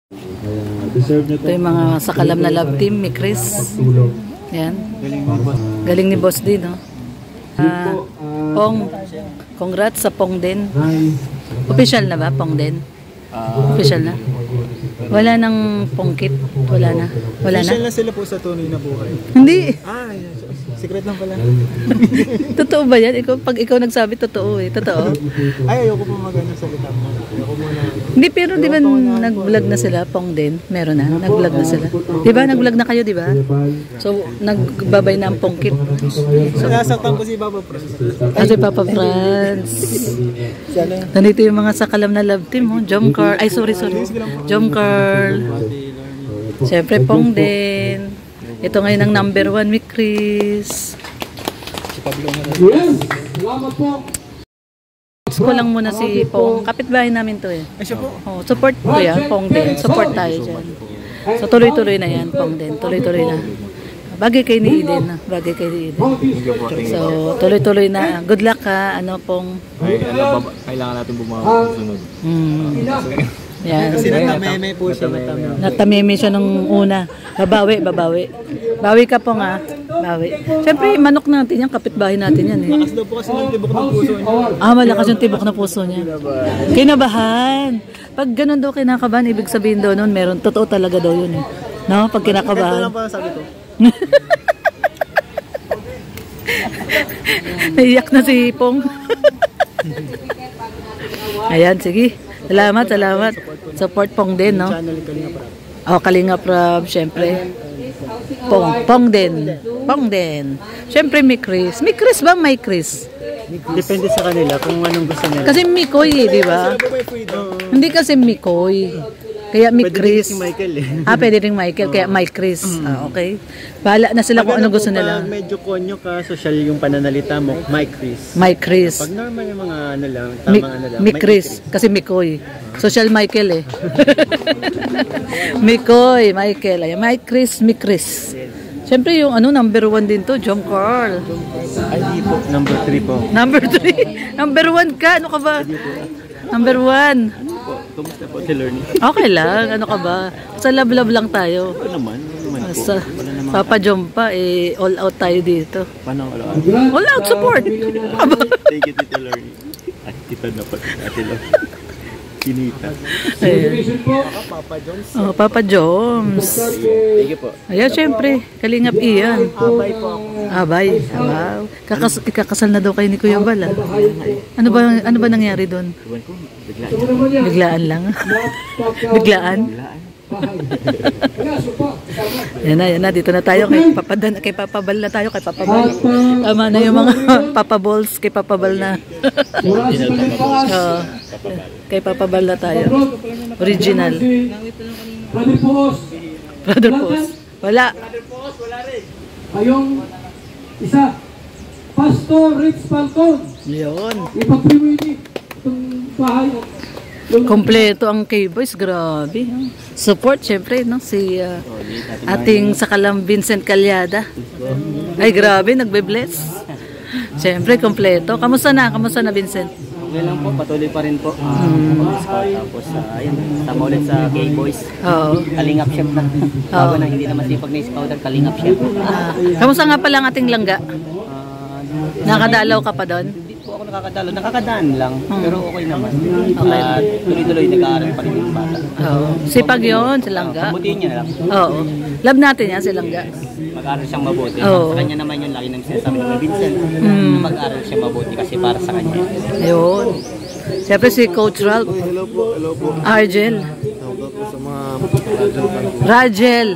Ito yung mga sakalam na love team, may Chris. Yan. Galing ni Boss din, no? Pong, congrats sa Pong din. Official na ba, Pong din? Official na? Wala nang pongkit. Wala na. Wala na. Official na sila po sa tunay na buhay. Hindi. Secret lang pala. Totoo ba yan? Pag ikaw nagsabi, totoo eh. Totoo. Ay, ayoko po magandang salita mo. Ayoko muna. Hindi, pero di ba nag-vlog na sila? Pong din? Meron na. Nag-vlog na sila. Di ba? Nag-vlog na kayo, di ba? So, nagbabay na ang pongkit. So, nasaktan po si Papa Franz. Si Papa Franz. Nandito yung mga sakalam na love team. Oh. Jom Carl. Ay, sorry. Jom Carl. Siyempre, Pong din. Ito ngayon ang number 1, mi Chris. Ko lang muna si Pong. Kapitbahay namin to eh. Oh, support ko yan, Pong din. Support tayo dyan. So tuloy-tuloy na yan, Pong din. Tuloy-tuloy na. Bagay kay ni Eden. Bagay kay ni Eden. So tuloy-tuloy na. Good luck ha, Pong. Kailangan natin bumawa sa sunod. Yan. Kasi natameme po siya. Natameme siya nung una. Babawi. Bawi ka po nga. Bawi. Siyempre, manok natin yan. Kapitbahay natin yan eh. Malakas daw po kasi ng tibok ng puso niya. Malakas yung tibok na puso niya. Kinabahan. Pag ganun daw kinakabahan, ibig sabihin daw nun, meron. Totoo talaga daw yun eh. No? Pag kinakabahan. Ito lang pa sabi ko. Naiyak na si Pong. Ayan, sige. Salamat. Support Pong din, no? Kalinga Prab, syempre. Pong din. Syempre, may Chris. May Chris ba? May Chris. Depende sa kanila kung anong gusto nila. Kasi Mikoy eh, di ba? Hindi kasi Mikoy. Kaya may Chris. Pwede rin si Michael eh. Pwede rin Michael. Kaya may Chris. Okay. Bahala na sila kung ano gusto nila. Pag medyo konyo ka, social yung pananalita mo, Mike Chris. Mike Chris. Pag normal yung mga ano lang, tamang ano lang. Mike Chris. Kasi Mikoy. Social Michael eh. Mikoy, Michael. Ayan. Mike Chris, Mike Chris. Siyempre yung number 1 din to, Jom Carl. Ay, di po. Number 3 po. Number 3. Number 1 ka. Ano ka ba? Number 1. Kumusta po si Lorne? Okay lang. Ano ka ba? Sa love-love lang tayo. Ano naman? Sa Papa Jom pa, all out tayo dito. Paano all out? All out support. Thank you, Tita Lorne. At kita na po, Ate Lorne. Kinita. Papa Joms. Papa Joms. Thank you po. Ayan, syempre. Kalingap iyan. Abay po ako. Abay. Wow. Kakasal na daw kayo ni Kuya Bal. Ano ba nangyari doon? Biglaan lang. Biglaan? Yan na. Dito na tayo. Kay Papa Bal na tayo. Kay Papa Bal. Tama na yung mga Papa Balls. Kay Papa Bal na. Kay Papa Bal na tayo. Original. Brother Post. Wala. Ayong isa. Pastor Rich Falcon. Yun. Ipag-primini itong bahay. Kompleto ang K-Boys, grabe. Support syempre no si ating sakalam Vincent Calyada. Ay grabe, nagbe-bless. Syempre kompleto. Kamusta na Vincent? Okay lang po, patuloy pa rin po. Tapos ayun, tama ulit sa K-Boys. Oo. Kalingap chef na. Bago na hindi naman sipag na scouter, kalingap chef. Kamusta nga pala ang ating langga? Nakadalaw ka pa doon? Hindi po ako nakakadalo, nakakadaan lang. Pero okay naman. At tuloy-tuloy nag-aaral pa rin yung bata. Oo. Sipag yun, si langga. Pambutiin niya na lang. Oo. Love natin yan, si langga. Mag-aaral siyang mabuti. Oo. Sa kanya naman yung lagi nang sinasabi ni Vincent. Mag-aaral siya mabuti kasi para sa kanya. Yun. Siyempre si Coach Ralph. Hello po. Argel. Sa mga Rajel.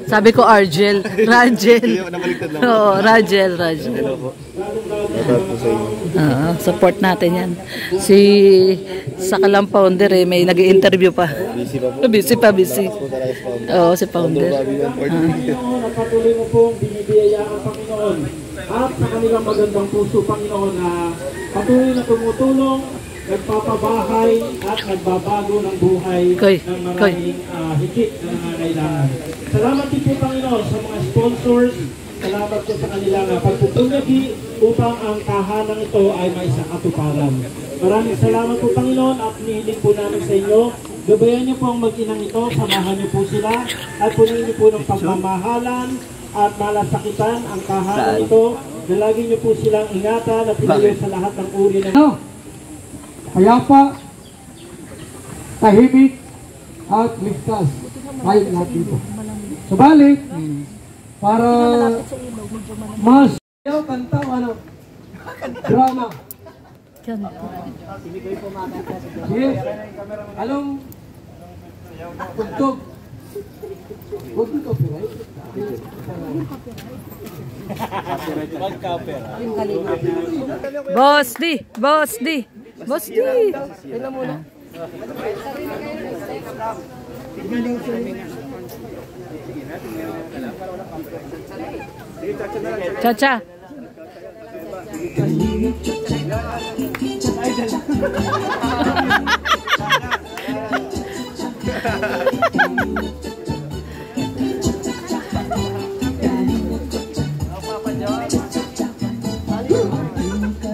Sabi ko Argel. Rajel. Oo, Rajel. Hello po. Shoutout po sa inyo. Support natin yan. Si Sakalam Founder may nag-i-interview pa. Busy pa po. Busy. Oo, si Founder. Patuloy mo pong binibiyaya ang Panginoon at sa kanilang magandang puso, Panginoon, na patuloy na tumutulong, nagpapabahay at nagbabago ng buhay ng maraming higit na nangangailangan. Salamat din po, Panginoon, sa mga sponsors. Salamat po sa kanilang pagpupunyagi upang ang tahanang ito ay may sakatuparan. Maraming salamat po, Panginoon, at nihiling po namin sa inyo Gabayan niyo po ang mag-inang ito, samahan niyo po sila, at punin niyo po ng pagmamahalan at malasakitan ang tahanan ito. Dalagi niyo po silang ingatan at ilayo sa lahat ng uri ng... Payapa, tahimik, at ligtas. Tayong lahat dito. Subalit, para mas kanta o ano? Drama. Yes. Anong tugtog? Huwag yung copyright. Boss D! Boss D! Boss D! Kailan muna? Cha-cha!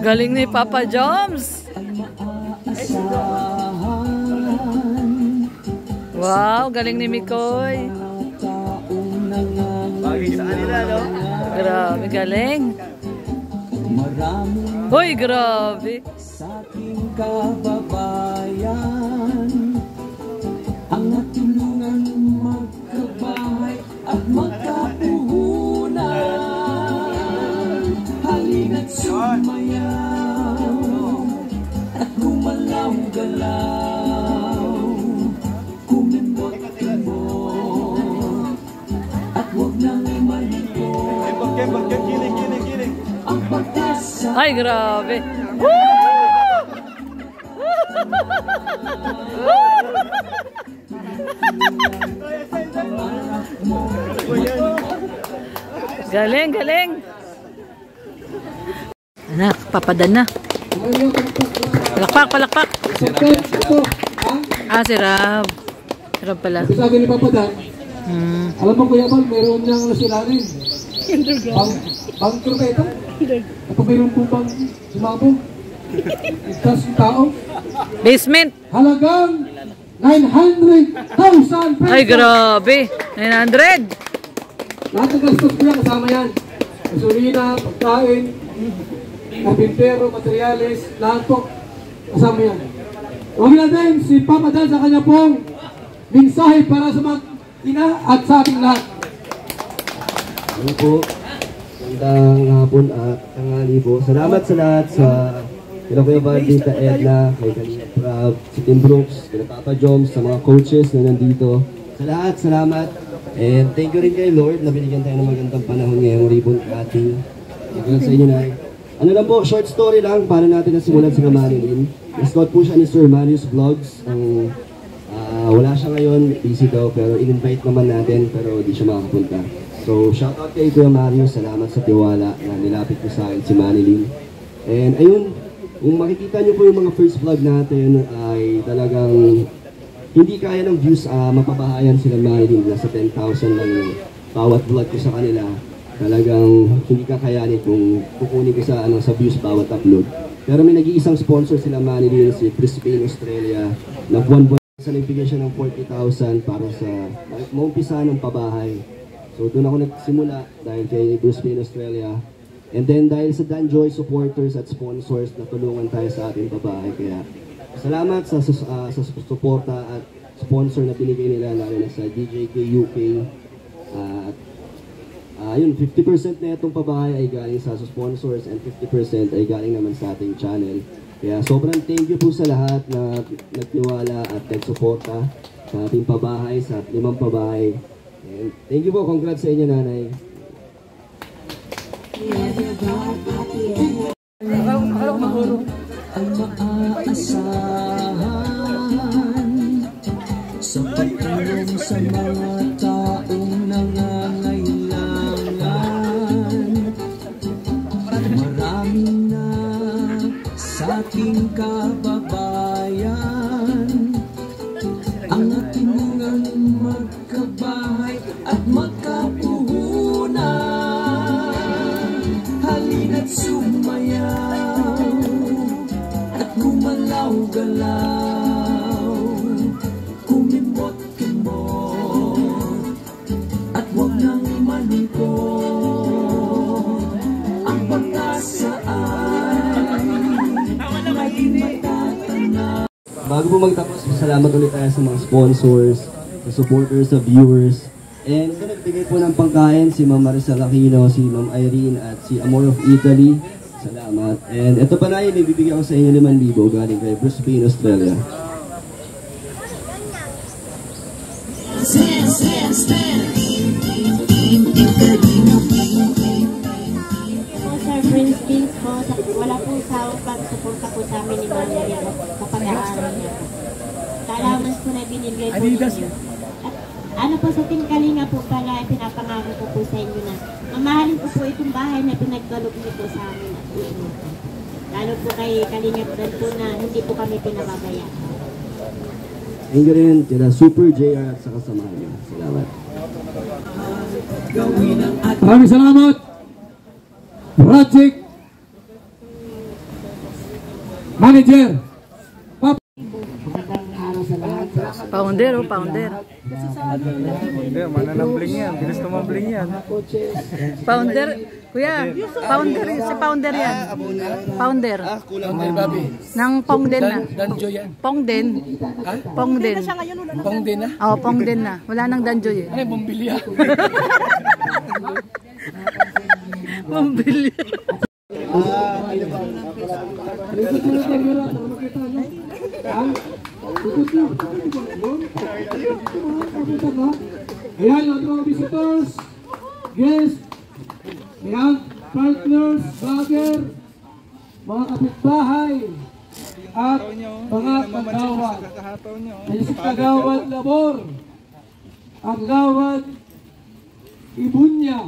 Galing ni Papa Joms! Wow, galing ni Mikoy! Bagay sa kanila, no? Grabe, galing! Hoy, grabe! Sa ating kababayan, ang natulungan magkabahay at magkapuhunan. Halina't sumayaw at gumalaw-galaw, kumindot-indot at huwag nang malikot. Ang pagkasa Ay, grabe! Galing, galing! Anak, papadan na. Palakpak, palakpak! Ah, si Rab. Si Rab pala. Sabi ni Papa Dan, alam mo Kuya Bal, meron niyang nasiranin. Bunker ba ito? Kapag mayroon po bang sumabog? Ligtas yung tao? Basement! Halagang 900,000 pesos! Ay, grabe! 900! Lahat ng gastos ko yan, kasama yan. Gasolina, pagkain, karpintero, materyales, lahat po. Kasama yan. Huwag natin si Papa Dan sa kanya pong mensahe para sa mga ina at sa ating lahat. Ano po, magandang hapon at tanghali po. Salamat sa lahat sa kila Kuya Bal, Tita Edna, kay Kalina Prab, si Tim Brooks, kila Papa Joms, sa mga coaches na nandito. Sa lahat, salamat. And thank you rin kay Lord na binigyan tayo ng magandang panahon ngayong ribbon cutting. Thank you sa inyo, Nay. Ano lang po, short story lang, paano natin nasimulan si Manilyn. Na-scout po siya ni Sir Marius Vlogs. Ang wala siya ngayon, busy daw, pero in-invite naman natin, pero di siya makakapunta. So, shoutout kay Kuya Marius, salamat sa tiwala na nilapit ko sa akin si Manilyn. And ayun, kung makikita niyo po yung mga first vlog natin ay talagang hindi kaya ng views, mapabahayan sila Manilyn. Nasa 10,000 lang yung bawat vlog ko sa kanila. Talagang hindi kakayanin kung kukunin ko sa, sa views bawat upload. Pero may nag-iisang sponsor sila Manilyn, si Brisbane, Australia, na buwan-buwan sa nagbigay siya ng 40,000 para sa maumpisa ng pabahay. So doon ako nagsimula dahil kay Brisbane, Australia. And then dahil sa Danjoy supporters at sponsors na tulungan tayo sa ating babae. Kaya salamat sa suporta at sponsor na binigay nila, lalo na sa DJK UK. Yun, 50% na itong pabahay ay galing sa sponsors and 50% ay galing naman sa ating channel. Kaya sobrang thank you po sa lahat na nagtiwala at nagsuporta sa ating pabahay, sa 5 pabahay. And thank you po, congrats sa inyo, Nanay. Ang maaasahan sa pagtulong sa mga taong nangangailangan. Marami na sa ating kababayan ang natulungan magkabahay at magkapuhunan. Halina't sumayaw at gumalaw-galaw, Bago po magtapos, salamat ulit tayo sa mga sponsors, sa supporters, sa viewers. And so nagbigay po ng pangkain si Ma'am Maricel Aquino, si Ma'am Irene at si Amor of Italy. Salamat. And ito pa na yun, ibibigay ko sa inyo 5,000 galing kay Brisbane, Australia. Sir Prince Kings po, wala po sa pag-suporta po sa amin ni Mami niya sa pag-aaral niya. Allowance po na binibigay po ninyo. At ano po sa Team Kalinga po pala, pinapangako ko po sa inyo na mamahalin ko po itong bahay na pinagkalog niyo po sa amin. Lalo po kay Kalinga po na hindi po kami pinababayaan. Thank you rin kila Super JR at sa kasamahan niya. Salamat. Maraming salamat. Project Manager. Pounder, oh, pounder. Mananambling yan. Bilis tumambling yan. Pounder, kuya, pounder, si pounder yan. Pounder. Nang Pongden na. Pongden. Pongden. Pongden na? Oo, Pongden na. Wala nang Danjoy eh. Ay, bumbilya. Mambili. Ayan, mga visitors, guests, ayan, partners, vlogger, mga kapitbahay, at mga kagawad. Ayan si Kagawad Labor, ang Kagawad Ibunya,